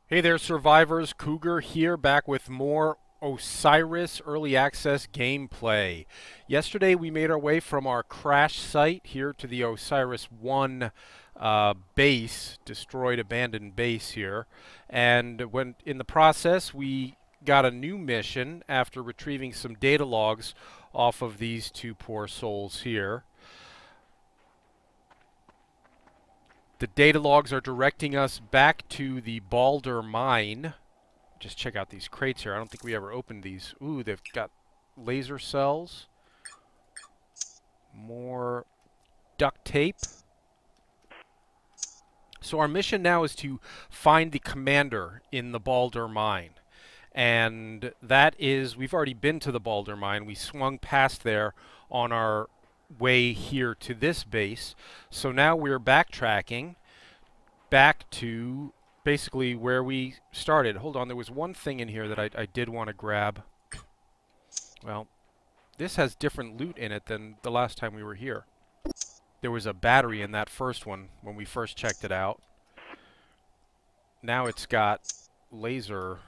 Hey there, survivors. Cougar here, back with more Osiris early access gameplay. Yesterday, we made our way from our crash site here to the Osiris 1 base, destroyed abandoned base here. And when in the process, we got a new mission after retrieving some data logs off of these two poor souls here. The data logs are directing us back to the Baldur Mine. Just check out these crates here. I don't think we ever opened these. Ooh, they've got laser cells. More duct tape. So our mission now is to find the commander in the Baldur Mine. And that is, we've already been to the Baldur Mine. We swung past there on our way here to this base. So now we're backtracking back to basically where we started. Hold on, there was one thing in here that I did want to grab. Well, this has different loot in it than the last time we were here. There was a battery in that first one when we first checked it out. Now it's got laser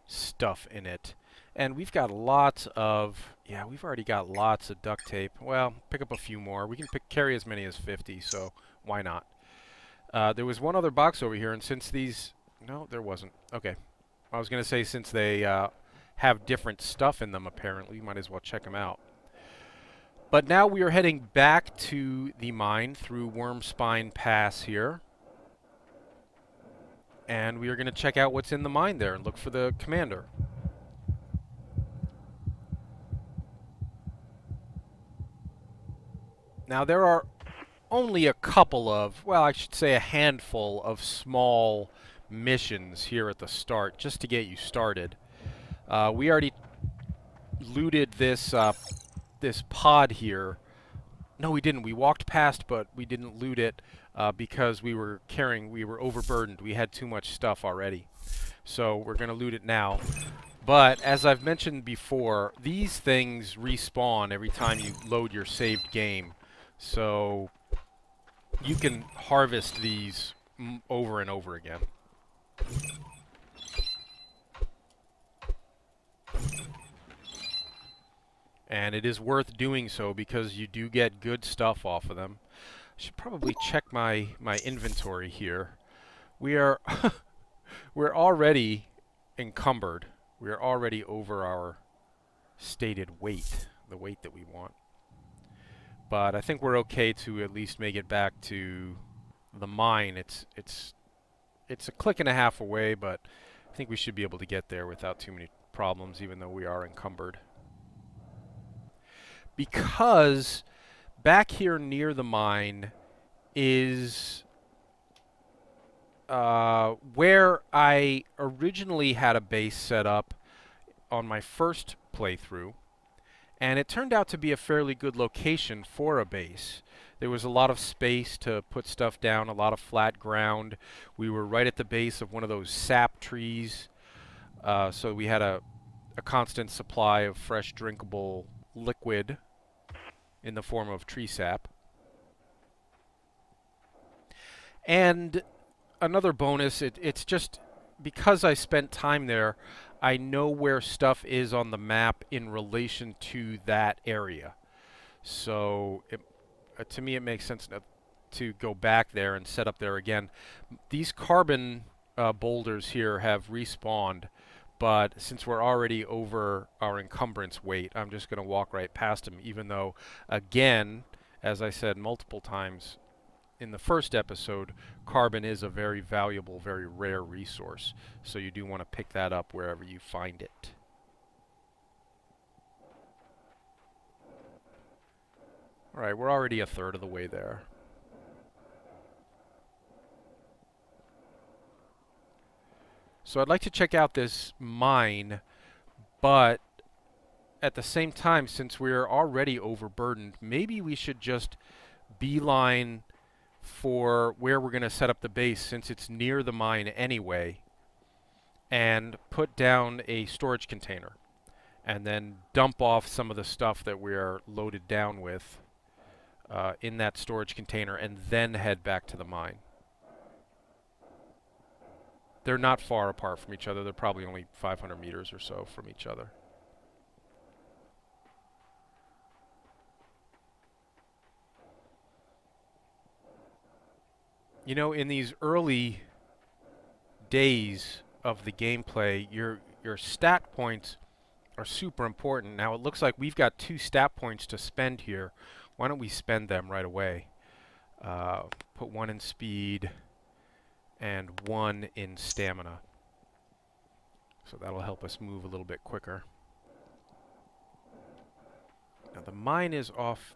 stuff in it. And we've got lots of, yeah, we've already got lots of duct tape. Well, pick up a few more. We can carry as many as 50, so why not? There was one other box over here, and since these... No, there wasn't. Okay. I was going to say, since they have different stuff in them, apparently, you might as well check them out. But now we are heading back to the mine through Wormspine Pass here. And we are going to check out what's in the mine there and look for the commander. Now, there are only a couple of, well, I should say a handful of small missions here at the start, just to get you started. We already looted this this pod here. No, we didn't. We walked past, but we didn't loot it because we were overburdened. We had too much stuff already. So we're going to loot it now. But as I've mentioned before, these things respawn every time you load your saved game. So you can harvest these over and over again. And it is worth doing so because you do get good stuff off of them. I should probably check my inventory here. We are we're already encumbered. We're already over our stated weight, the weight that we want. But I think we're okay to at least make it back to the mine. It's a click and a half away, but I think we should be able to get there without too many problems, even though we are encumbered. Because back here near the mine is where I originally had a base set up on my first playthrough. And it turned out to be a fairly good location for a base. There was a lot of space to put stuff down, a lot of flat ground. We were right at the base of one of those sap trees, so we had a constant supply of fresh drinkable liquid in the form of tree sap. And another bonus, it's just because I spent time there, I know where stuff is on the map in relation to that area. So to me it makes sense to go back there and set up there again. These carbon boulders here have respawned, but since we're already over our encumbrance weight, I'm just going to walk right past them, even though, again, as I said multiple times in the first episode, carbon is a very valuable, very rare resource. So you do want to pick that up wherever you find it. Alright, we're already a third of the way there. So I'd like to check out this mine, but at the same time, since we're already overburdened, maybe we should just beeline for where we're going to set up the base, since it's near the mine anyway, and put down a storage container and then dump off some of the stuff that we are loaded down with in that storage container, and then head back to the mine. They're not far apart from each other. They're probably only 500 meters or so from each other. You know, in these early days of the gameplay, your stat points are super important. Now it looks like we've got 2 stat points to spend here. Why don't we spend them right away? Put 1 in speed and 1 in stamina. So that'll help us move a little bit quicker. Now the mine is off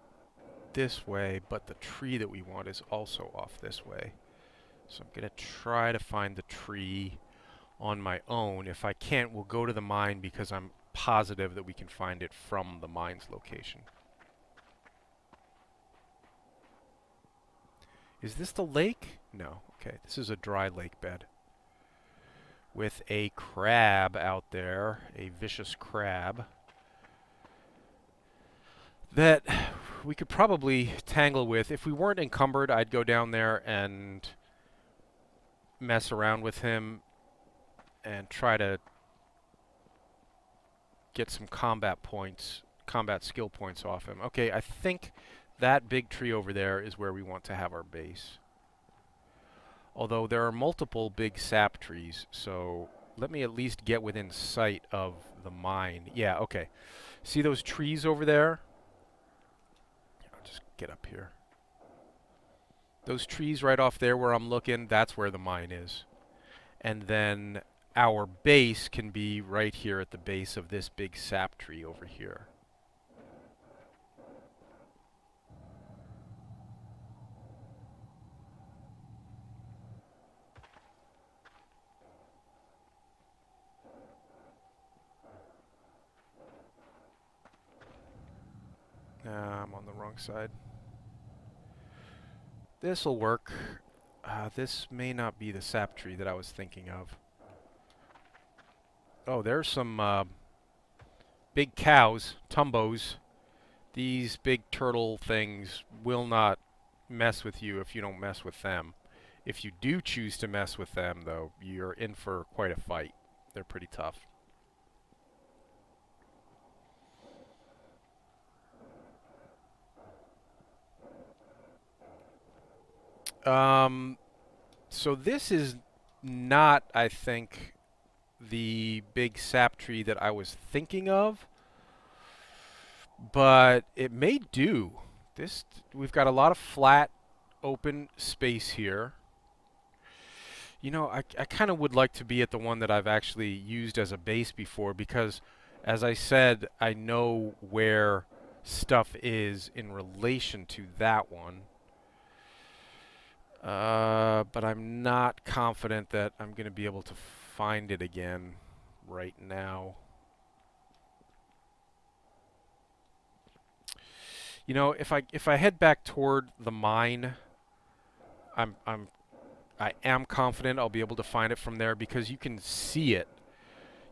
this way, but the tree that we want is also off this way. So I'm going to try to find the tree on my own. If I can't, we'll go to the mine because I'm positive that we can find it from the mine's location. Is this the lake? No. Okay, this is a dry lake bed with a crab out there, a vicious crab that we could probably tangle with. If we weren't encumbered, I'd go down there and mess around with him and try to get some combat points, combat skill points off him. Okay, I think that big tree over there is where we want to have our base. Although there are multiple big sap trees, so let me at least get within sight of the mine. Yeah, okay. See those trees over there? I'll just get up here. Those trees right off there where I'm looking, that's where the mine is. And then our base can be right here at the base of this big sap tree over here. I'm on the wrong side. This'll work. This may not be the sap tree that I was thinking of. Oh, there's some big cows, tumbos. These big turtle things will not mess with you if you don't mess with them. If you do choose to mess with them, though, you're in for quite a fight. They're pretty tough. So this is not, I think, the big sap tree that I was thinking of, but it may do. We've got a lot of flat, open space here. You know, I kind of would like to be at the one that I've actually used as a base before because, as I said, I know where stuff is in relation to that one. But I'm not confident that I'm going to be able to find it again right now. You know, if I head back toward the mine, I am confident I'll be able to find it from there because you can see it.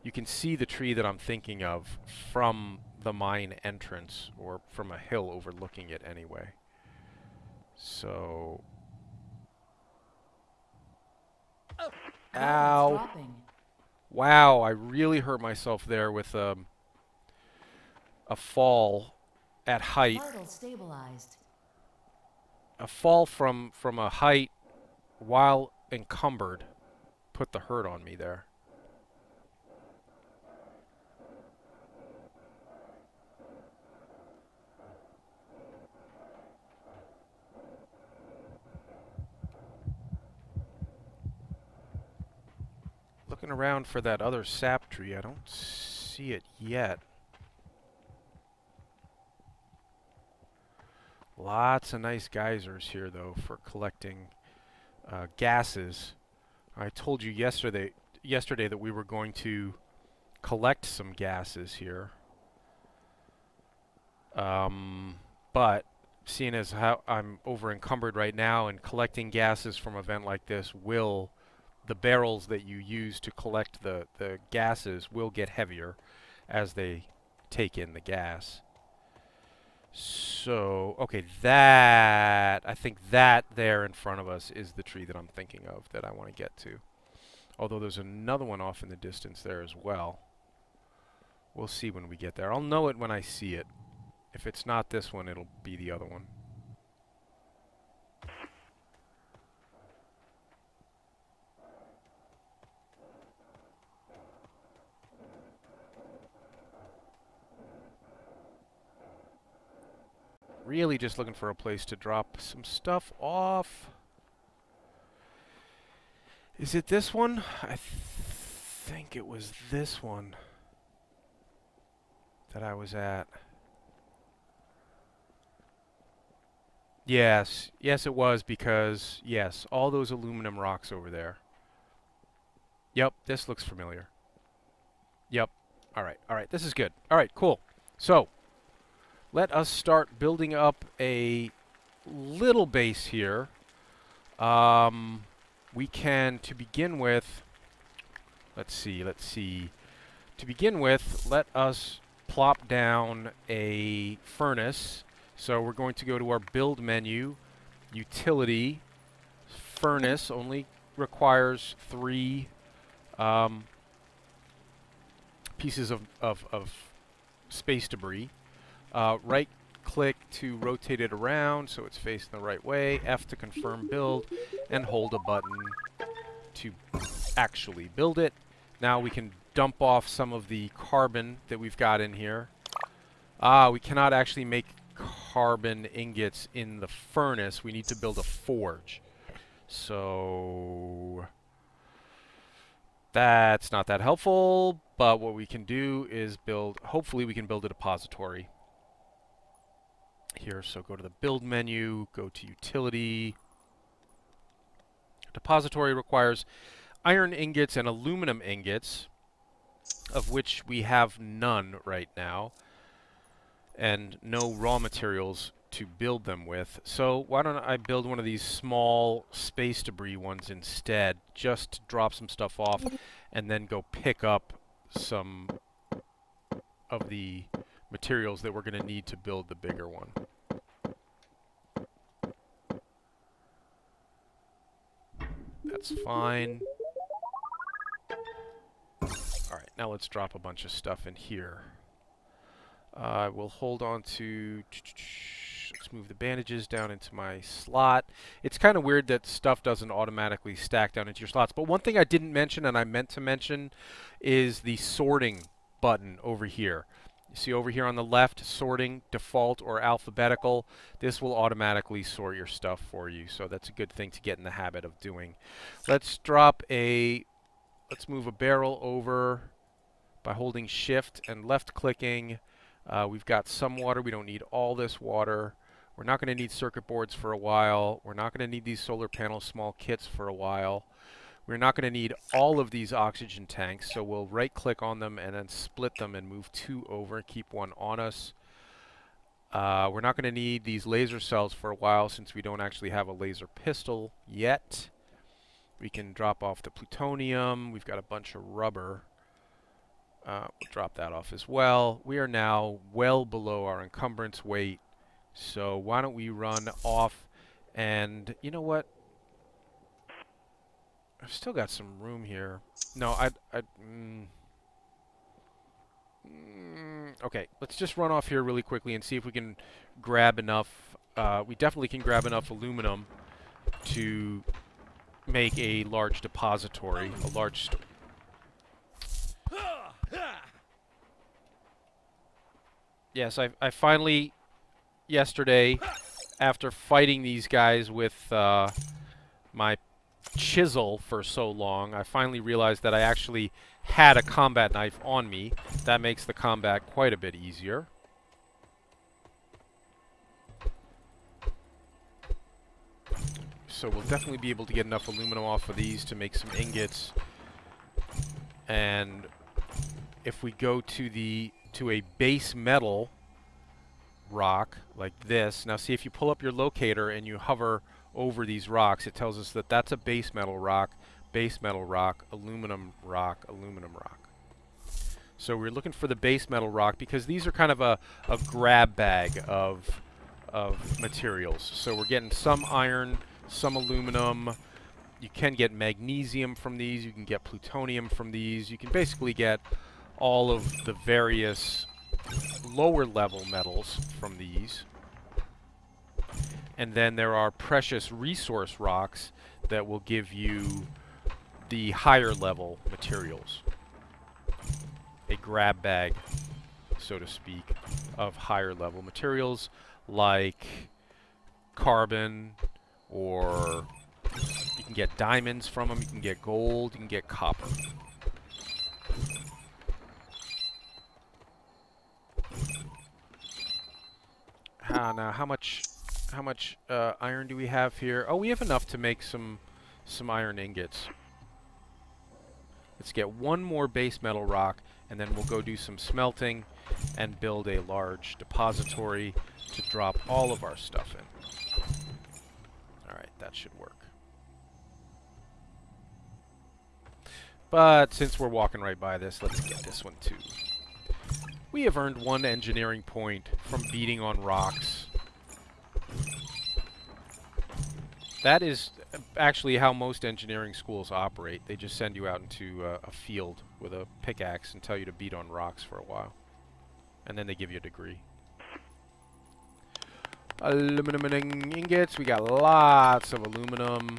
You can see the tree that I'm thinking of from the mine entrance or from a hill overlooking it anyway. So ow. Wow, I really hurt myself there with a fall at height. A fall from a height while encumbered put the hurt on me there. Looking around for that other sap tree, I don't see it yet. Lots of nice geysers here, though, for collecting gases. I told you yesterday that we were going to collect some gases here. But seeing as how I'm over encumbered right now and collecting gases from an event like this the barrels that you use to collect the gases will get heavier as they take in the gas. So, okay, I think that there in front of us is the tree that I'm thinking of that I want to get to. Although there's another one off in the distance there as well. We'll see when we get there. I'll know it when I see it. If it's not this one, it'll be the other one. Really just looking for a place to drop some stuff off. Is it this one? I think it was this one that I was at. Yes. Yes, it was because, yes, all those aluminum rocks over there. Yep, this looks familiar. Yep. All right. All right. This is good. All right, cool. So, let us start building up a little base here. We can, to begin with, let's see. To begin with, let us plop down a furnace. So we're going to go to our build menu, utility, furnace, only requires 3 pieces of space debris. Right click to rotate it around so it's facing the right way, F to confirm build, and hold a button to actually build it. Now we can dump off some of the carbon that we've got in here. We cannot actually make carbon ingots in the furnace. We need to build a forge. So that's not that helpful, but what we can do is build, hopefully we can build a depository here. So go to the build menu, go to utility. Depository requires iron ingots and aluminum ingots, of which we have none right now, and no raw materials to build them with. So why don't I build one of these small space debris ones instead, just to drop some stuff off and then go pick up some of the materials that we're going to need to build the bigger one. That's fine. Alright, now let's drop a bunch of stuff in here. We'll hold on to... Let's move the bandages down into my slot. It's kind of weird that stuff doesn't automatically stack down into your slots. But one thing I didn't mention, and I meant to mention, is the sorting button over here. You see over here on the left, sorting, default or alphabetical. This will automatically sort your stuff for you. So that's a good thing to get in the habit of doing. Let's move a barrel over by holding shift and left clicking. We've got some water. We don't need all this water. We're not going to need circuit boards for a while. We're not going to need these solar panel small kits for a while. We're not going to need all of these oxygen tanks, so we'll right click on them and then split them and move 2 over and keep 1 on us. We're not going to need these laser cells for a while since we don't actually have a laser pistol yet. We can drop off the plutonium. We've got a bunch of rubber. We'll drop that off as well. We are now well below our encumbrance weight, so why don't we run off, and you know what? I've still got some room here. No, okay, let's just run off here really quickly and see if we can grab enough. We definitely can grab enough aluminum to make a large depository, a large Yes, I finally, yesterday, after fighting these guys with my chisel for so long, I finally realized that I actually had a combat knife on me. That makes the combat quite a bit easier. So we'll definitely be able to get enough aluminum off of these to make some ingots. And if we go to a base metal rock like this, now see if you pull up your locator and you hover over these rocks, it tells us that that's a base metal rock, aluminum rock, aluminum rock. So we're looking for the base metal rock because these are kind of a grab bag of materials. So we're getting some iron, some aluminum, You can get magnesium from these, you can get plutonium from these, you can basically get all of the various lower level metals from these. And then there are precious resource rocks that will give you the higher level materials. A grab bag, so to speak, of higher level materials like carbon, or you can get diamonds from them, you can get gold, you can get copper. Now how much iron do we have here? Oh, we have enough to make some iron ingots. Let's get one more base metal rock, and then we'll go do some smelting and build a large depository to drop all of our stuff in. Alright, that should work. But since we're walking right by this, let's get this one too. We have earned 1 engineering point from beating on rocks. That is actually how most engineering schools operate. They just send you out into a field with a pickaxe and tell you to beat on rocks for a while. And then they give you a degree. Aluminum ingots. We got lots of aluminum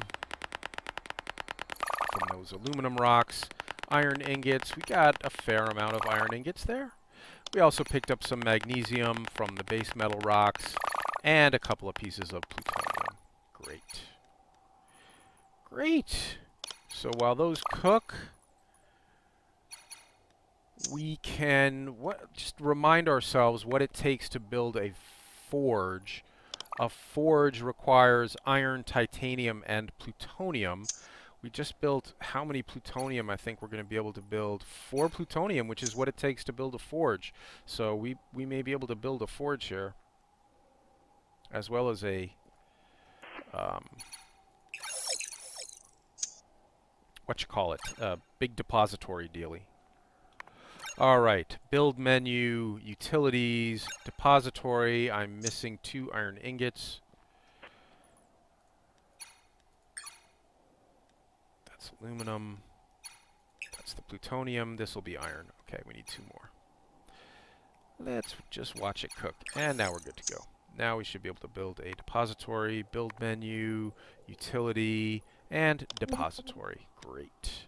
from those aluminum rocks. Iron ingots. We got a fair amount of iron ingots there. We also picked up some magnesium from the base metal rocks and a couple of pieces of plutonium. Great. Great. So while those cook, we can just remind ourselves what it takes to build a forge. A forge requires iron, titanium, and plutonium. We just built how many plutonium? I think we're going to be able to build 4 plutonium, which is what it takes to build a forge. So we may be able to build a forge here, as well as a big depository dealy. Alright, build menu, utilities, depository. I'm missing 2 iron ingots. That's aluminum. That's the plutonium. This will be iron. Okay, we need 2 more. Let's just watch it cook. And now we're good to go. Now we should be able to build a depository, build menu, utility, and depository. Great.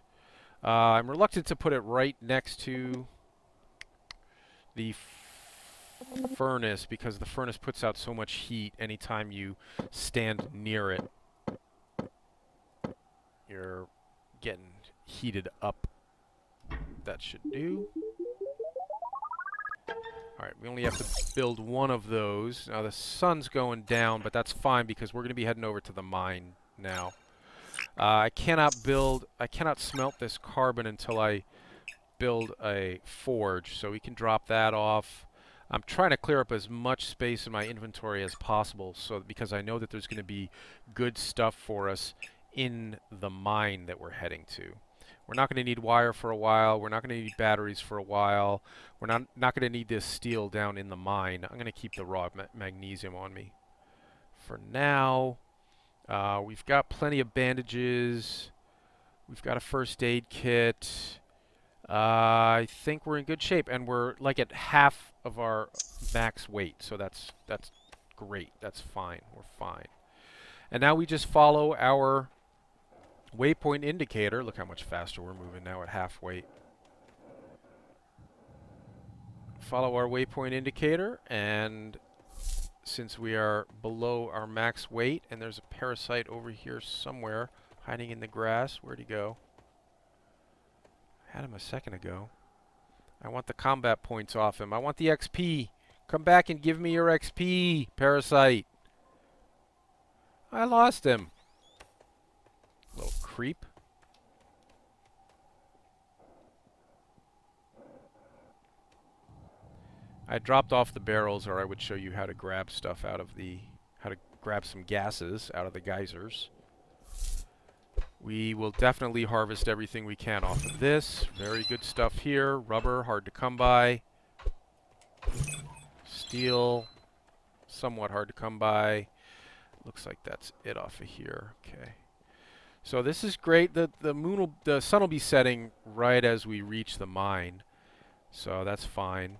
I'm reluctant to put it right next to the furnace because the furnace puts out so much heat anytime you stand near it. You're getting heated up. That should do. Alright, we only have to build 1 of those. Now the sun's going down, but that's fine because we're going to be heading over to the mine now. I cannot smelt this carbon until I build a forge, so we can drop that off. I'm trying to clear up as much space in my inventory as possible, because I know that there's going to be good stuff for us in the mine that we're heading to. We're not going to need wire for a while. We're not going to need batteries for a while. We're not going to need this steel down in the mine. I'm going to keep the raw magnesium on me for now. We've got plenty of bandages. We've got a first aid kit. I think we're in good shape, and we're like at half of our max weight, so that's great. That's fine. We're fine. And now we just follow our waypoint indicator. Look how much faster we're moving now at half weight. Follow our waypoint indicator, and since we are below our max weight, and there's a parasite over here somewhere hiding in the grass. Where'd he go? I had him a second ago. I want the combat points off him. I want the XP. Come back and give me your XP, parasite. I lost him. Little creep. I dropped off the barrels, or I would show you how to grab stuff out of how to grab some gases out of the geysers. We will definitely harvest everything we can off of this. Very good stuff here. Rubber, hard to come by. Steel, somewhat hard to come by. Looks like that's it off of here. Okay. So this is great. The sun will be setting right as we reach the mine, so that's fine.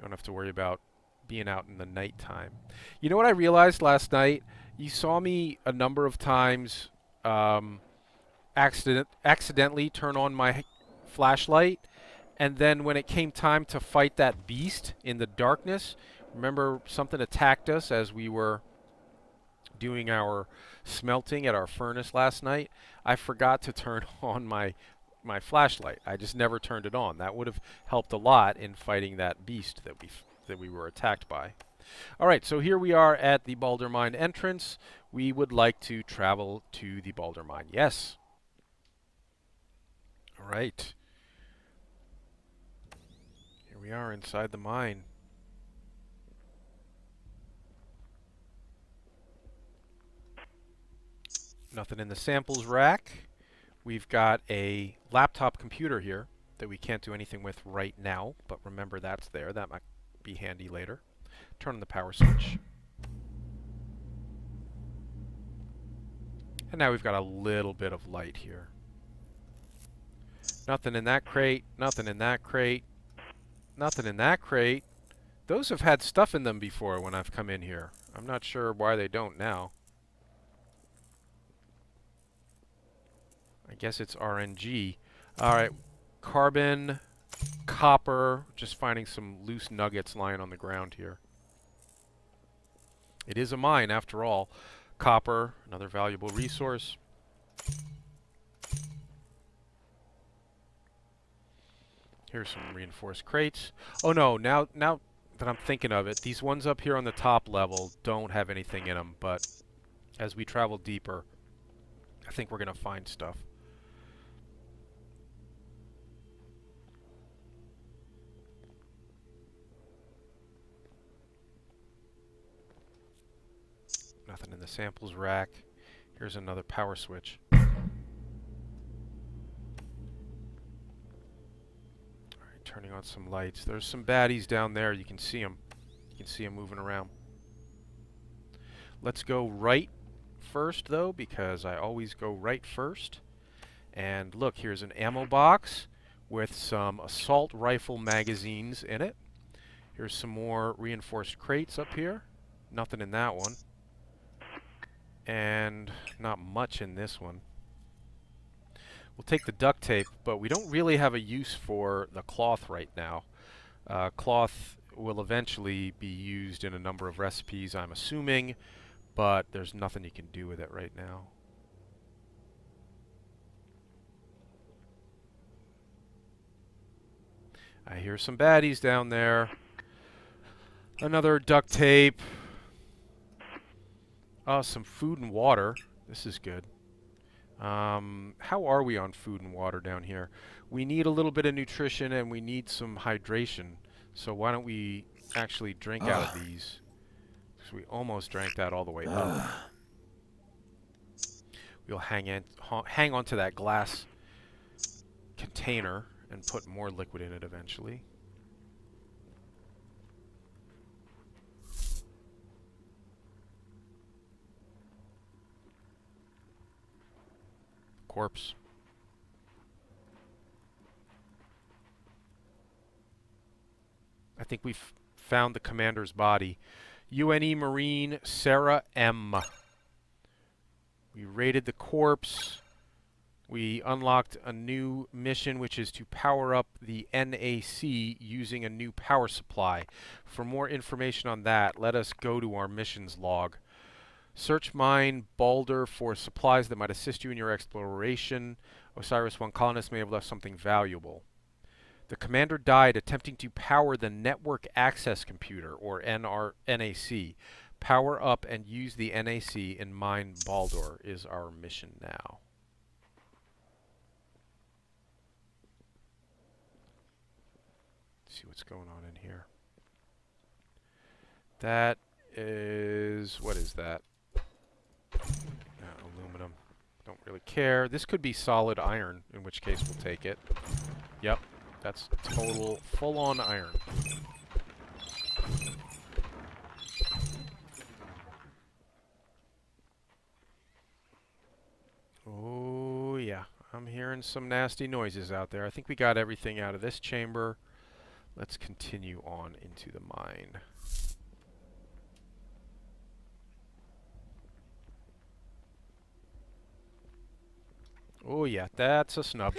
Don't have to worry about being out in the nighttime. You know what I realized last night? You saw me a number of times accidentally turn on my flashlight, and then when it came time to fight that beast in the darkness, remember something attacked us as we were doing our smelting at our furnace last night. I forgot to turn on my flashlight. I just never turned it on. That would have helped a lot in fighting that beast that we were attacked by. All right, so here we are at the Baldur Mine entrance. We would like to travel to the Baldur Mine. Yes. All right. Here we are inside the mine. Nothing in the samples rack. We've got a laptop computer here that we can't do anything with right now, but remember that's there. That might be handy later. Turn on the power switch. And now we've got a little bit of light here. Nothing in that crate, nothing in that crate, nothing in that crate. Those have had stuff in them before when I've come in here. I'm not sure why they don't now. I guess it's RNG. All right, carbon, copper, just finding some loose nuggets lying on the ground here. It is a mine after all. Copper, another valuable resource. Here's some reinforced crates. Oh no, now that I'm thinking of it, these ones up here on the top level don't have anything in them, but as we travel deeper, I think we're going to find stuff. Nothing in the samples rack. Here's another power switch. Alright, turning on some lights. There's some baddies down there. You can see them. You can see them moving around. Let's go right first, though, because I always go right first. And look, here's an ammo box with some assault rifle magazines in it. Here's some more reinforced crates up here. Nothing in that one. And not much in this one. We'll take the duct tape, but we don't really have a use for the cloth right now. Cloth will eventually be used in a number of recipes, I'm assuming, but there's nothing you can do with it right now. I hear some baddies down there. Another duct tape. Oh, some food and water. This is good. How are we on food and water down here? We need a little bit of nutrition and we need some hydration. So why don't we actually drink out of these? Because we almost drank that all the way up. We'll hang on to that glass container and put more liquid in it eventually. Corpse. I think we've found the commander's body. UNE Marine Sarah M. We raided the corpse. We unlocked a new mission, which is to power up the NAC using a new power supply. For more information on that, let us go to our missions log. Search mine Baldur for supplies that might assist you in your exploration. Osiris 1 colonists may have left something valuable. The commander died attempting to power the network access computer, or NAC. Power up and use the NAC in mine Baldur is our mission now. Let's see what's going on in here. That is... what is that? Aluminum. Don't really care. This could be solid iron, in which case we'll take it. Yep, that's total full-on iron. Oh, yeah. I'm hearing some nasty noises out there. I think we got everything out of this chamber. Let's continue on into the mine. Oh, yeah. That's a snub.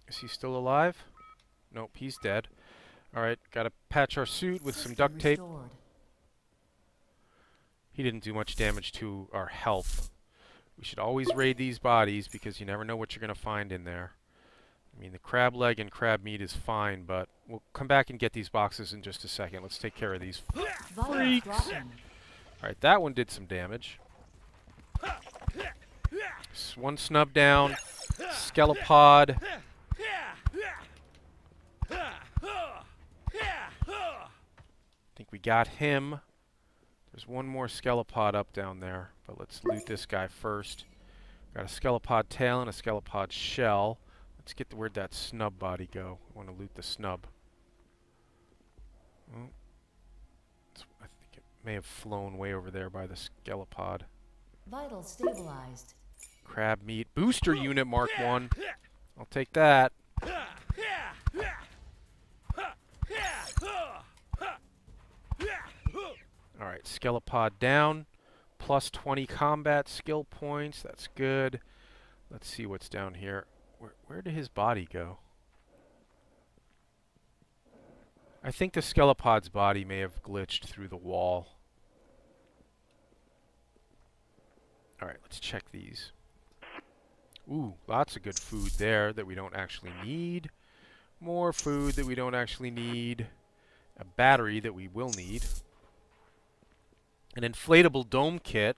Is he still alive? Nope, he's dead. Alright, gotta patch our suit with some duct tape. He didn't do much damage to our health. We should always raid these bodies because you never know what you're going to find in there. I mean, the crab leg and crab meat is fine, but we'll come back and get these boxes in just a second. Let's take care of these freaks. Alright, that one did some damage. One snub down. Skelopod. I think we got him. There's one more skelopod up down there, but let's loot this guy first. Got a skelopod tail and a skelopod shell. Let's get to where'd that snub body go. I want to loot the snub. Oh. I think it may have flown way over there by the skelopod. Vital stabilized. Crab meat. Booster unit Mark 1. I'll take that. Alright, skelopod down. Plus 20 combat skill points. That's good. Let's see what's down here. Where did his body go? I think the skelopod's body may have glitched through the wall. Alright, let's check these. Ooh, lots of good food there that we don't actually need. More food that we don't actually need. A battery that we will need. An inflatable dome kit.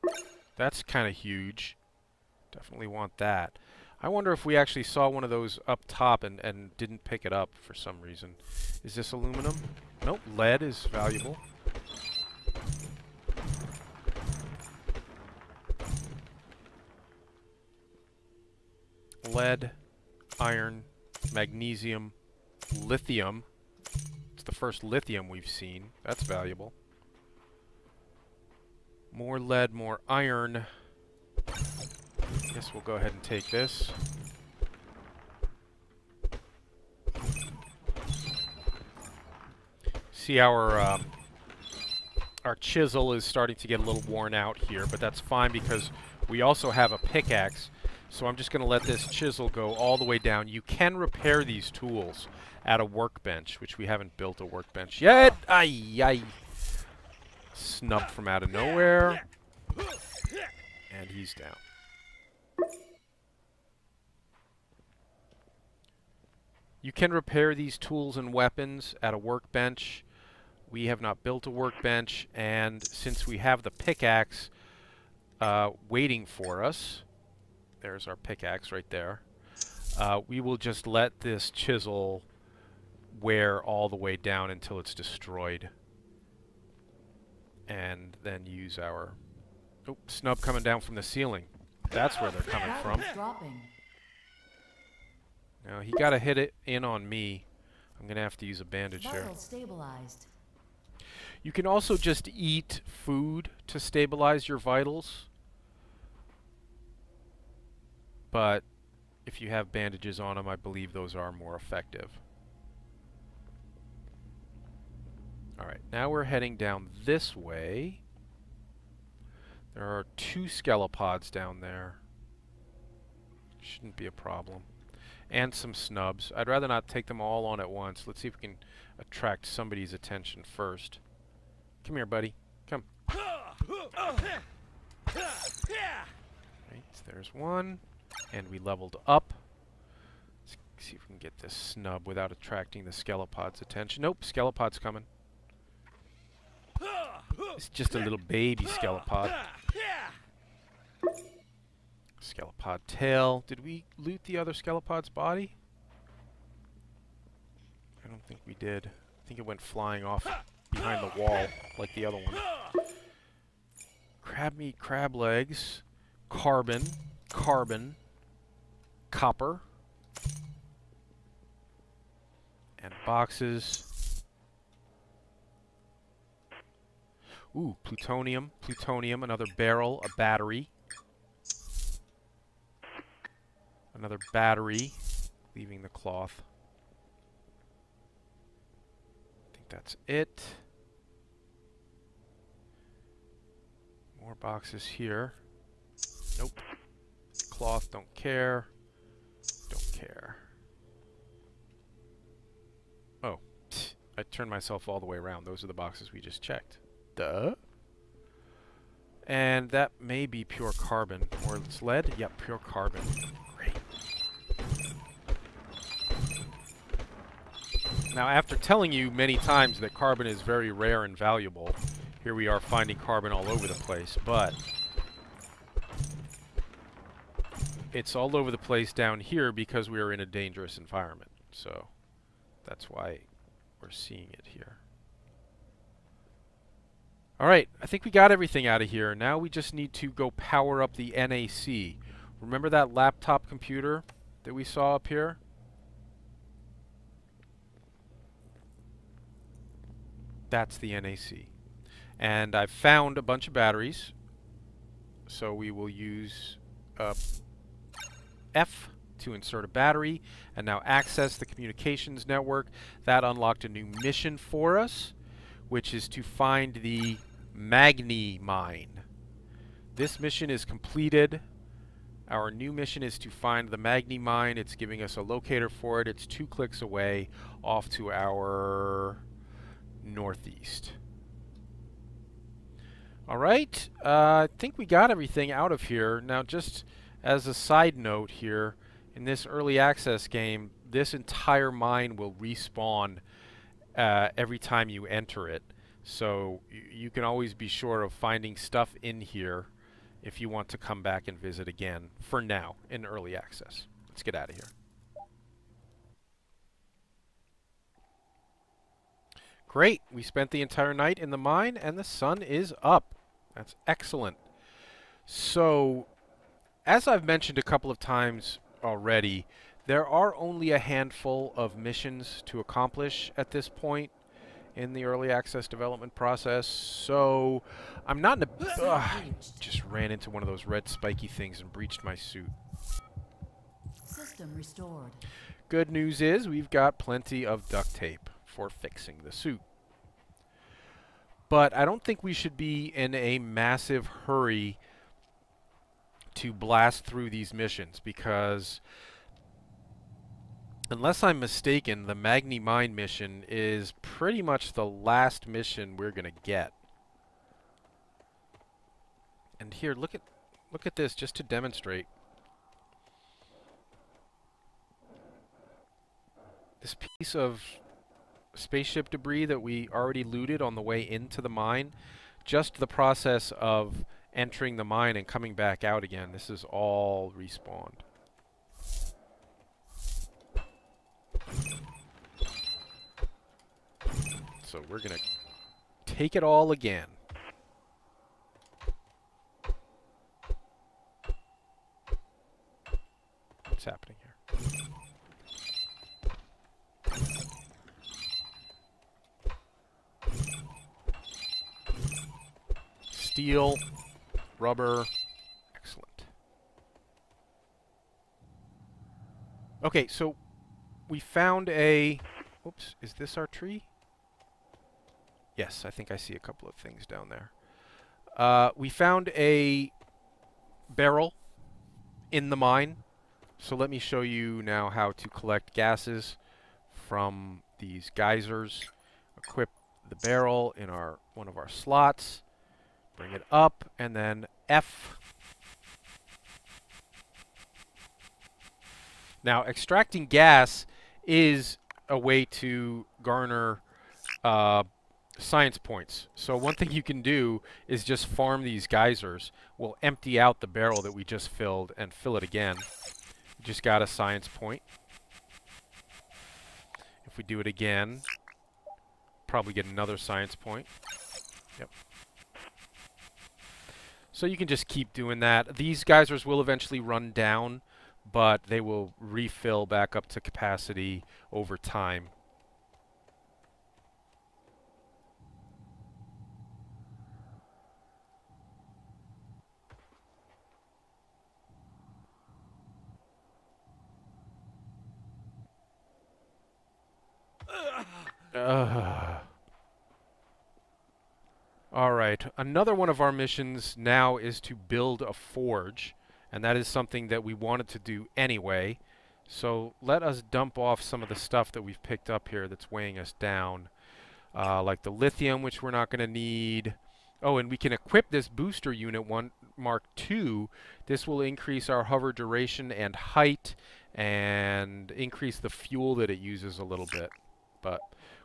That's kind of huge. Definitely want that. I wonder if we actually saw one of those up top and didn't pick it up for some reason. Is this aluminum? Nope, lead is valuable. Lead, iron, magnesium, lithium. It's the first lithium we've seen. That's valuable. More lead, more iron. Guess we'll go ahead and take this. See, our chisel is starting to get a little worn out here, but that's fine because we also have a pickaxe. So I'm just going to let this chisel go all the way down. You can repair these tools at a workbench, which we haven't built a workbench yet. Ay, ay. Snub from out of nowhere. And he's down. You can repair these tools and weapons at a workbench. We have not built a workbench, and since we have the pickaxe waiting for us, there's our pickaxe right there, we will just let this chisel wear all the way down until it's destroyed. And then use our... Oh, snub coming down from the ceiling. That's where they're coming from. Now, he got to hit it in on me. I'm going to have to use a bandage here. Stabilized. You can also just eat food to stabilize your vitals. But if you have bandages on them, I believe those are more effective. Alright, now we're heading down this way. There are 2 skelepods down there. Shouldn't be a problem. And some snubs. I'd rather not take them all on at once. Let's see if we can attract somebody's attention first. Come here, buddy. Come. Right, there's one. And we leveled up. Let's see if we can get this snub without attracting the skelopod's attention. Nope, skelopod's coming. It's just a little baby skelopod. Skelopod tail. Did we loot the other skelopod's body? I don't think we did. I think it went flying off behind the wall like the other one. Crab meat, crab legs, carbon, carbon, copper, and boxes. Ooh, plutonium, plutonium, another barrel, a battery. Another battery, leaving the cloth. I think that's it. More boxes here. Nope. Cloth, don't care. Don't care. Oh, I turned myself all the way around. Those are the boxes we just checked. Duh. And that may be pure carbon. Or it's lead? Yep, pure carbon. Great. Now, after telling you many times that carbon is very rare and valuable, here we are finding carbon all over the place, but it's all over the place down here because we are in a dangerous environment. So that's why we're seeing it here. Alright, I think we got everything out of here. Now we just need to go power up the NAC. Remember that laptop computer that we saw up here? That's the NAC. And I've found a bunch of batteries. So we will use F to insert a battery and now access the communications network. That unlocked a new mission for us, which is to find the Magni Mine. This mission is completed. Our new mission is to find the Magni Mine. It's giving us a locator for it. It's 2 clicks away off to our northeast. Alright, I think we got everything out of here. Now, just as a side note here, in this early access game, this entire mine will respawn every time you enter it. So you can always be sure of finding stuff in here if you want to come back and visit again, for now, in early access. Let's get out of here. Great, we spent the entire night in the mine and the sun is up. That's excellent. So, as I've mentioned a couple of times already, there are only a handful of missions to accomplish at this point in the early access development process, so I'm not in a... just ran into one of those red spiky things and breached my suit. System restored. Good news is we've got plenty of duct tape for fixing the suit. But I don't think we should be in a massive hurry to blast through these missions, because unless I'm mistaken, the Magni Mine mission is pretty much the last mission we're going to get. And here, look at this just to demonstrate. This piece of spaceship debris that we already looted on the way into the mine, just the process of entering the mine and coming back out again, this is all respawned. So we're gonna take it all again. What's happening here? Steel, rubber, excellent. Okay, so we found a... Oops, is this our tree? Yes, I think I see a couple of things down there. We found a barrel in the mine. So let me show you now how to collect gases from these geysers. Equip the barrel in one of our slots. Bring it up, and then F. Now, extracting gas is a way to garner science points. So one thing you can do is just farm these geysers. We'll empty out the barrel that we just filled and fill it again. We just got a science point. If we do it again, probably get another science point. Yep. So you can just keep doing that. These geysers will eventually run down, but they will refill back up to capacity over time. Alright, another one of our missions now is to build a forge, and that is something that we wanted to do anyway. So let us dump off some of the stuff that we've picked up here that's weighing us down, like the lithium, which we're not going to need. Oh, and we can equip this booster unit one Mark II. This will increase our hover duration and height and increase the fuel that it uses a little bit. But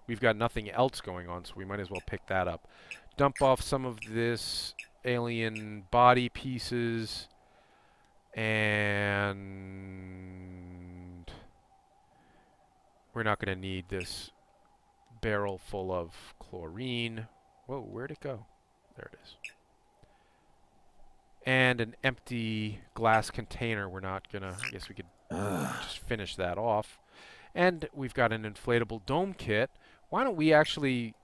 we've got nothing else going on, so we might as well pick that up. Dump off some of this alien body pieces, and we're not going to need this barrel full of chlorine. Whoa, where'd it go? There it is. And an empty glass container. We're not going to, I guess we could just finish that off. And we've got an inflatable dome kit. Why don't we actually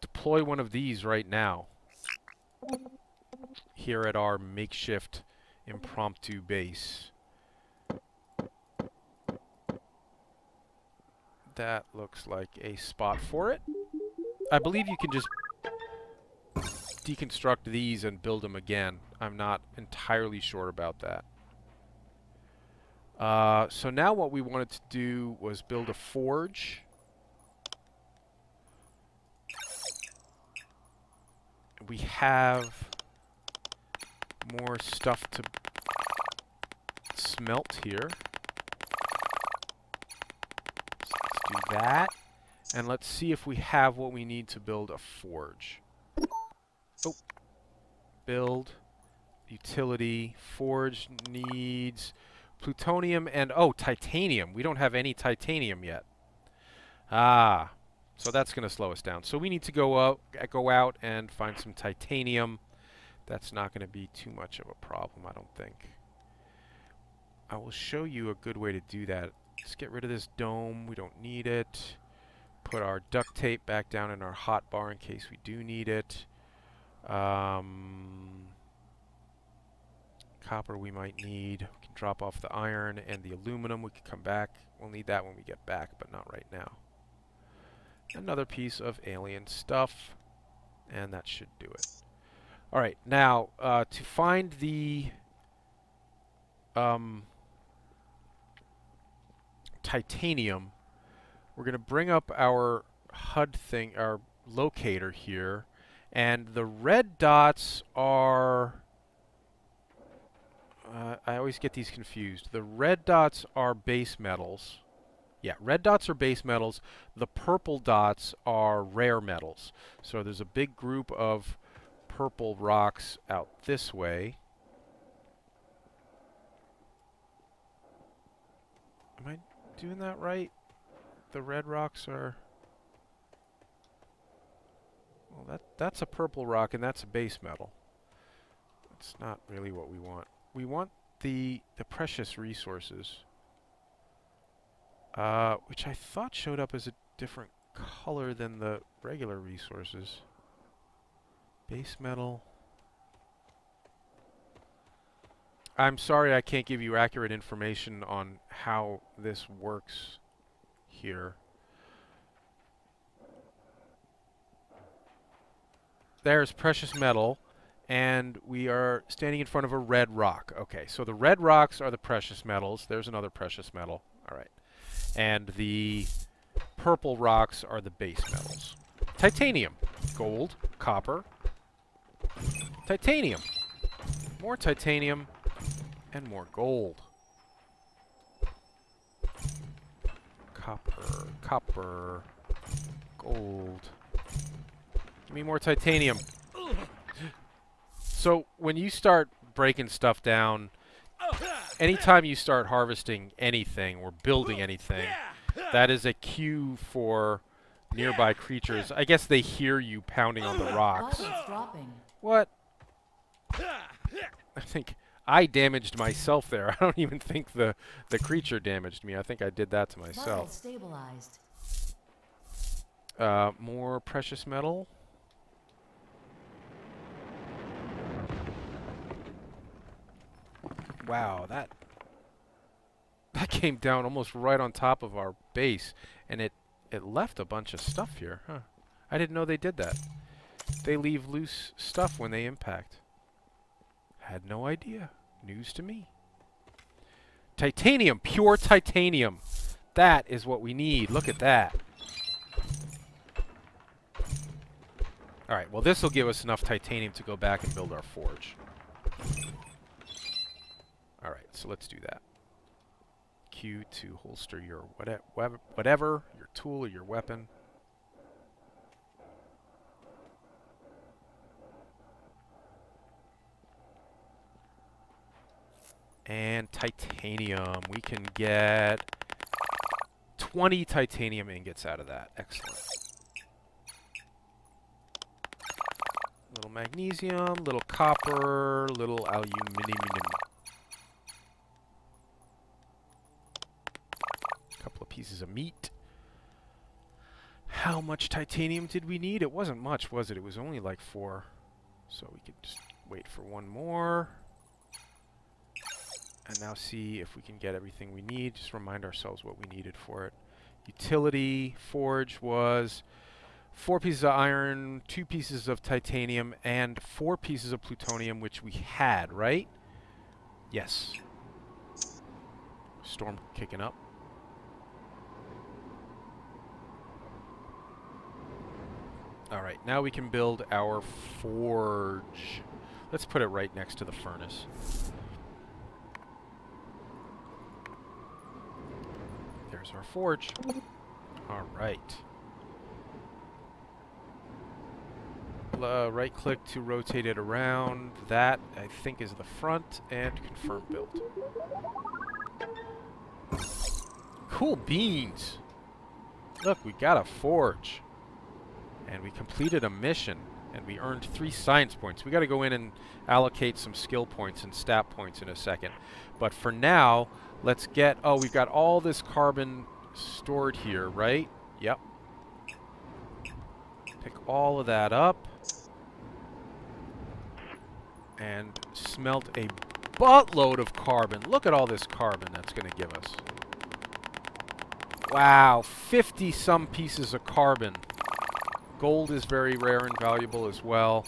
deploy one of these right now here at our makeshift impromptu base. That looks like a spot for it. I believe you can just deconstruct these and build them again. I'm not entirely sure about that. So now what we wanted to do was build a forge. We have more stuff to smelt here. So let's do that. And let's see if we have what we need to build a forge. Oh. Build. Utility. Forge needs plutonium and, oh, titanium. We don't have any titanium yet. Ah. So that's going to slow us down. So we need to go out and find some titanium. That's not going to be too much of a problem, I don't think. I will show you a good way to do that. Let's get rid of this dome. We don't need it. Put our duct tape back down in our hot bar in case we do need it. Copper we might need. We can drop off the iron and the aluminum. We can come back. We'll need that when we get back, but not right now. Another piece of alien stuff, and that should do it. All right, now to find the titanium, we're going to bring up our HUD thing, our locator here, and the red dots are... I always get these confused. The red dots are base metals. Yeah, red dots are base metals. The purple dots are rare metals. So there's a big group of purple rocks out this way. Am I doing that right? The red rocks are... Well, that's a purple rock and that's a base metal. That's not really what we want. We want the precious resources. Which I thought showed up as a different color than the regular resources. Base metal. I'm sorry I can't give you accurate information on how this works here. There's precious metal, and we are standing in front of a red rock. Okay, so the red rocks are the precious metals. There's another precious metal. All right. And the purple rocks are the base metals. Titanium, gold, copper, titanium, more titanium, and more gold. Copper, copper, gold. Give me more titanium. So when you start breaking stuff down, anytime you start harvesting anything or building anything, that is a cue for nearby creatures. I guess they hear you pounding on the rocks. What? I think I damaged myself there. I don't even think the creature damaged me. I think I did that to myself. More precious metal. Wow, that came down almost right on top of our base, and it it left a bunch of stuff here, huh? I didn't know they did that. They leave loose stuff when they impact. Had no idea. News to me. Titanium, pure titanium. That is what we need. Look at that. Alright, well this will give us enough titanium to go back and build our forge. Alright, so let's do that. Q to holster your whatever, your tool or your weapon. And titanium. We can get 20 titanium ingots out of that. Excellent. Little magnesium, little copper, little aluminum. Couple of pieces of meat. How much titanium did we need? It wasn't much, was it? It was only like 4. So we could just wait for one more. And now see if we can get everything we need. Just remind ourselves what we needed for it. Utility forge was 4 pieces of iron, 2 pieces of titanium, and 4 pieces of plutonium, which we had, right? Yes. Storm kicking up. Alright, now we can build our forge. Let's put it right next to the furnace. There's our forge. Alright. Right click to rotate it around. That, I think, is the front, and confirm build. Cool beans! Look, we got a forge. And we completed a mission. And we earned 3 science points. We got to go in and allocate some skill points and stat points in a second. But for now, let's get... Oh, we've got all this carbon stored here, right? Yep. Pick all of that up. And smelt a buttload of carbon. Look at all this carbon that's going to give us. Wow, 50-some pieces of carbon. Gold is very rare and valuable as well.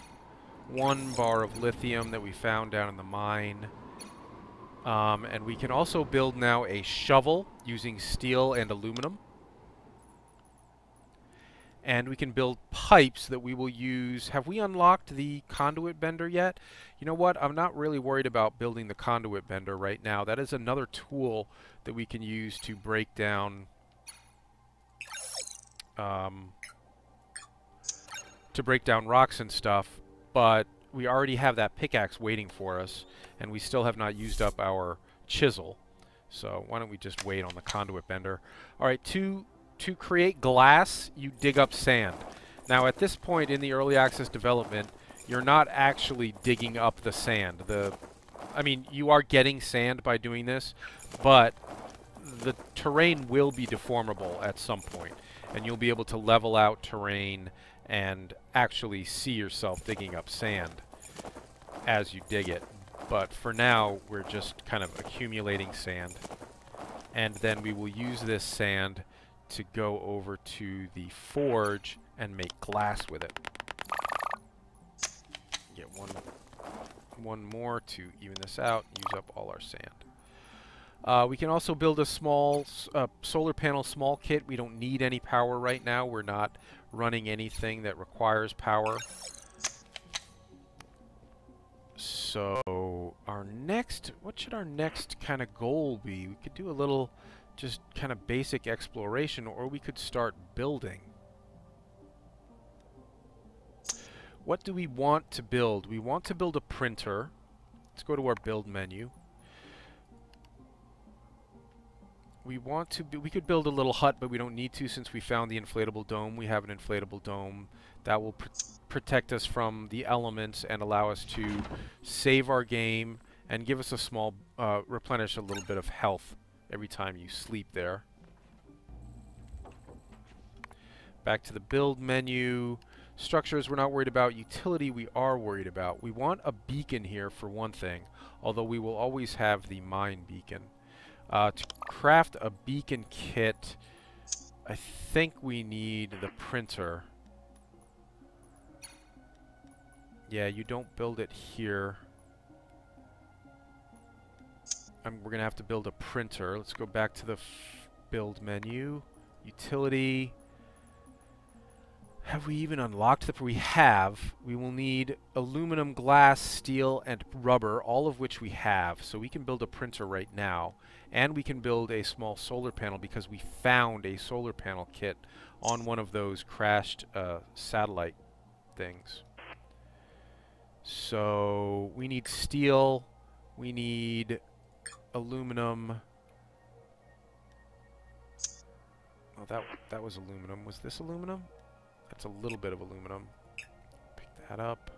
1 bar of lithium that we found down in the mine. And we can also build now a shovel using steel and aluminum. And we can build pipes that we will use. Have we unlocked the conduit bender yet? You know what? I'm not really worried about building the conduit bender right now. That is another tool that we can use to break down rocks and stuff. But we already have that pickaxe waiting for us, and we still have not used up our chisel. So why don't we just wait on the conduit bender? All right, to create glass, you dig up sand. Now, at this point in the early access development, you're not actually digging up the sand. I mean, you are getting sand by doing this, but the terrain will be deformable at some point, and you'll be able to level out terrain and actually see yourself digging up sand as you dig it. But for now, we're just kind of accumulating sand. And then we will use this sand to go over to the forge and make glass with it. Get one more to even this out, use up all our sand. We can also build a small solar panel small kit. We don't need any power right now. We're not running anything that requires power. So what should our next kind of goal be? We could do a little just kind of basic exploration, or we could start building. What do we want to build? We want to build a printer. Let's go to our build menu. We could build a little hut, but we don't need to since we found the inflatable dome. We have an inflatable dome that will protect us from the elements and allow us to save our game and give us a small, replenish a little bit of health every time you sleep there. Back to the build menu. Structures we're not worried about. Utility we are worried about. We want a beacon here for one thing, although we will always have the mine beacon. To craft a beacon kit, I think we need the printer. Yeah, you don't build it here. We're going to have to build a printer. Let's go back to the build menu. Utility. Have we even unlocked the... We have. We will need aluminum, glass, steel, and rubber, all of which we have. So we can build a printer right now. And we can build a small solar panel because we found a solar panel kit on one of those crashed satellite things. So we need steel. We need aluminum. Oh, that was aluminum. Was this aluminum? That's a little bit of aluminum. Pick that up.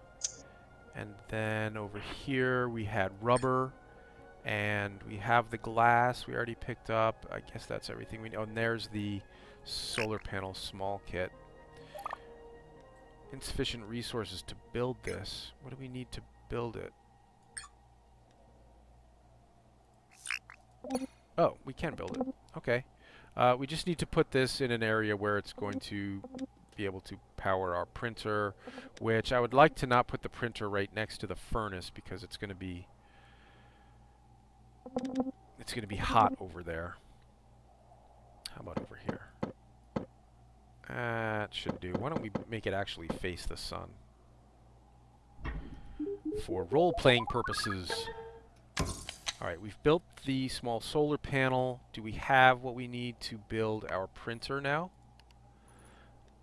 And then over here we had rubber. And we have the glass we already picked up. I guess that's everything we know. And there's the solar panel small kit. Insufficient resources to build this. What do we need to build it? Oh, we can build it. Okay. We just need to put this in an area where it's going to be able to power our printer, which I would like to not put the printer right next to the furnace because it's going to be hot over there. How about over here? That should do. Why don't we make it actually face the sun? For role-playing purposes. Alright, we've built the small solar panel. Do we have what we need to build our printer now?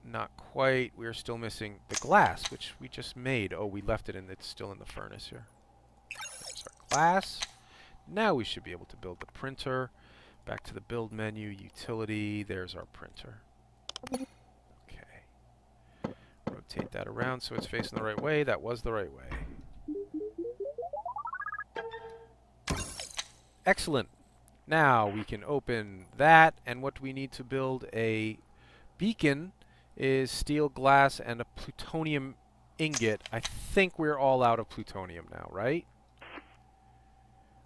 Not quite. We're still missing the glass, which we just made. Oh, we left it and it's still in the furnace here. There's our glass. Now we should be able to build the printer. Back to the build menu, utility. There's our printer. Okay. Rotate that around so it's facing the right way. That was the right way. Excellent. Now we can open that, and what we need to build a beacon is steel, glass, and a plutonium ingot. I think we're all out of plutonium now, right?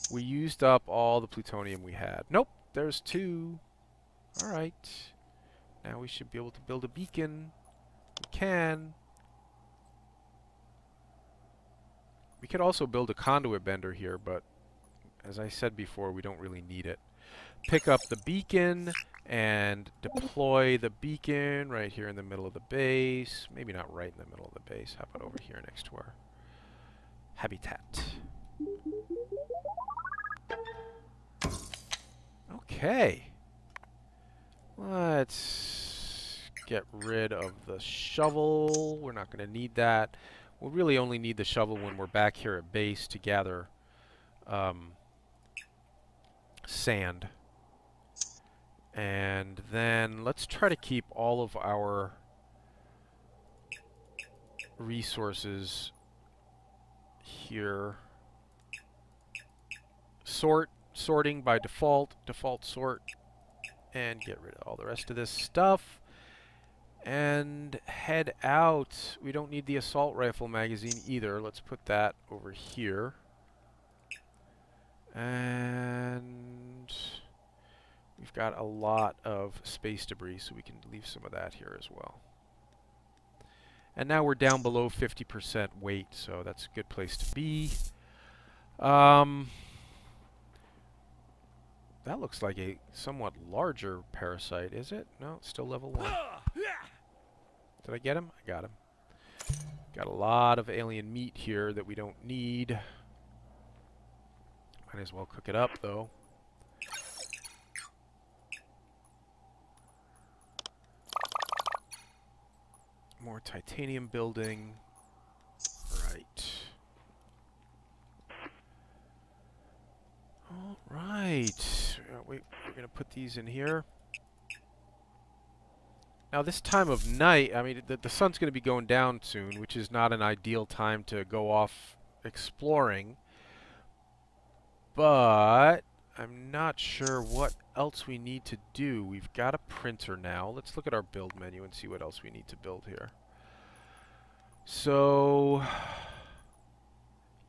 We used up all the plutonium we had. Nope, there's 2. Alright. Now we should be able to build a beacon. We can. We could also build a conduit bender here, but as I said before, we don't really need it. Pick up the beacon and deploy the beacon right here in the middle of the base. Maybe not right in the middle of the base. How about over here next to our habitat? Okay. Let's get rid of the shovel. We're not going to need that. We'll really only need the shovel when we're back here at base to gather sand. And then let's try to keep all of our resources here. Sorting by default sort, and get rid of all the rest of this stuff. And head out. We don't need the assault rifle magazine either. Let's put that over here. And we've got a lot of space debris, so we can leave some of that here as well. And now we're down below 50% weight, so that's a good place to be. That looks like a somewhat larger parasite, is it? No, it's still level 1. Did I get him? I got him. Got a lot of alien meat here that we don't need. Might as well cook it up, though. More titanium building. Right. All right. Wait, we're going to put these in here. Now, this time of night, I mean, the sun's going to be going down soon, which is not an ideal time to go off exploring. But I'm not sure what else we need to do. We've got a printer now. Let's look at our build menu and see what else we need to build here. So,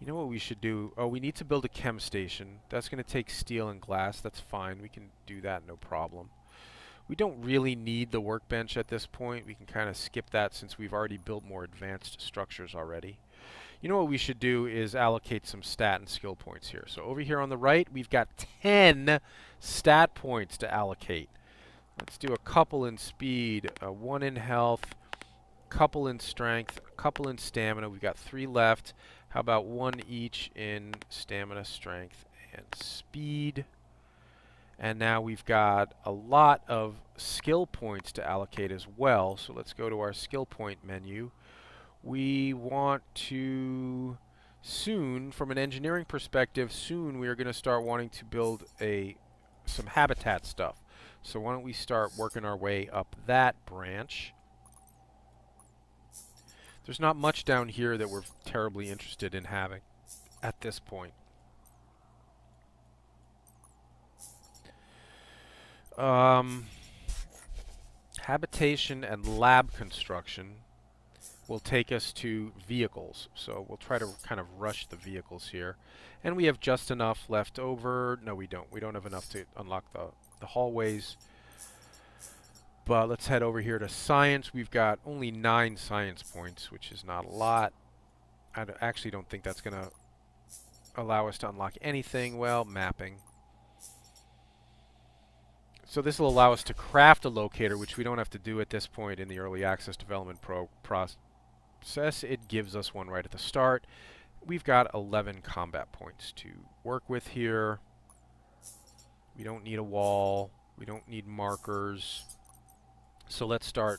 you know what we should do? Oh, we need to build a chem station. That's going to take steel and glass. That's fine. We can do that, no problem. We don't really need the workbench at this point. We can kind of skip that since we've already built more advanced structures already. You know what we should do is allocate some stat and skill points here. So over here on the right, we've got 10 stat points to allocate. Let's do a couple in speed, 1 in health, couple in strength, a couple in stamina. We've got 3 left. How about 1 each in stamina, strength, and speed? And now we've got a lot of skill points to allocate as well. So let's go to our skill point menu. We want to soon, from an engineering perspective, soon we are going to start wanting to build some habitat stuff. So why don't we start working our way up that branch. There's not much down here that we're terribly interested in having at this point. Habitation and lab construction will take us to vehicles. So we'll try to kind of rush the vehicles here. And we have just enough left over. No, we don't. We don't have enough to unlock the hallways. But let's head over here to science. We've got only 9 science points, which is not a lot. I actually don't think that's going to allow us to unlock anything. Well, mapping. So this will allow us to craft a locator, which we don't have to do at this point in the early access development process. It gives us one right at the start. We've got 11 combat points to work with here. We don't need a wall. We don't need markers. So let's start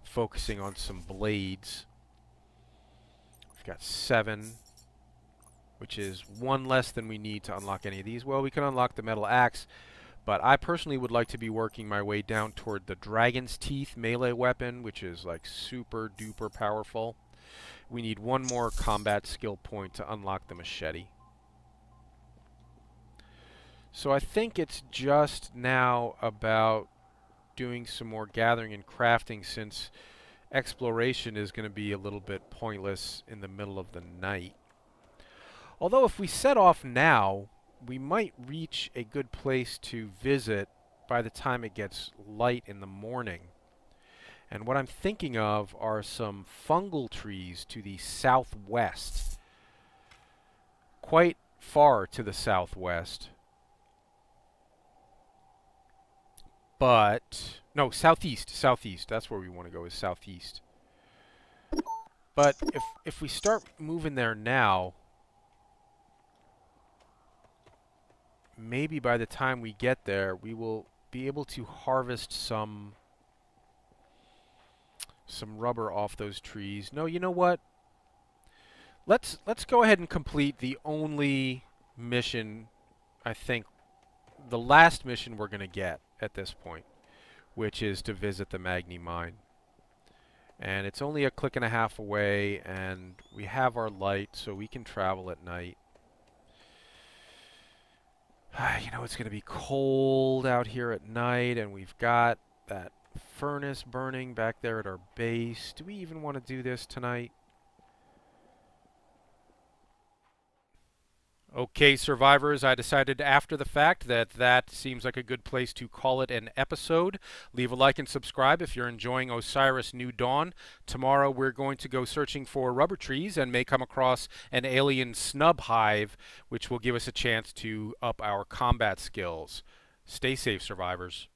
focusing on some blades. We've got 7, which is 1 less than we need to unlock any of these. Well, we can unlock the metal axe, but I personally would like to be working my way down toward the Dragon's Teeth melee weapon, which is like super duper powerful. We need 1 more combat skill point to unlock the machete. So I think it's just now about doing some more gathering and crafting, since exploration is going to be a little bit pointless in the middle of the night. Although if we set off now, we might reach a good place to visit by the time it gets light in the morning. And what I'm thinking of are some fungal trees to the southwest. Quite far to the southwest. But no, southeast. That's where we want to go, is southeast. But if we start moving there now, maybe by the time we get there, we will be able to harvest some rubber off those trees. No, you know what? Let's go ahead and complete the only mission, I think, the last mission we're going to get at this point, which is to visit the Magni Mine. And it's only a click and a half away, and we have our light, so we can travel at night. You know, it's going to be cold out here at night, and we've got that furnace burning back there at our base. Do we even want to do this tonight? Okay, survivors, I decided after the fact that seems like a good place to call it an episode. Leave a like and subscribe if you're enjoying Osiris New Dawn. Tomorrow we're going to go searching for rubber trees and may come across an alien snub hive, which will give us a chance to up our combat skills. Stay safe, survivors.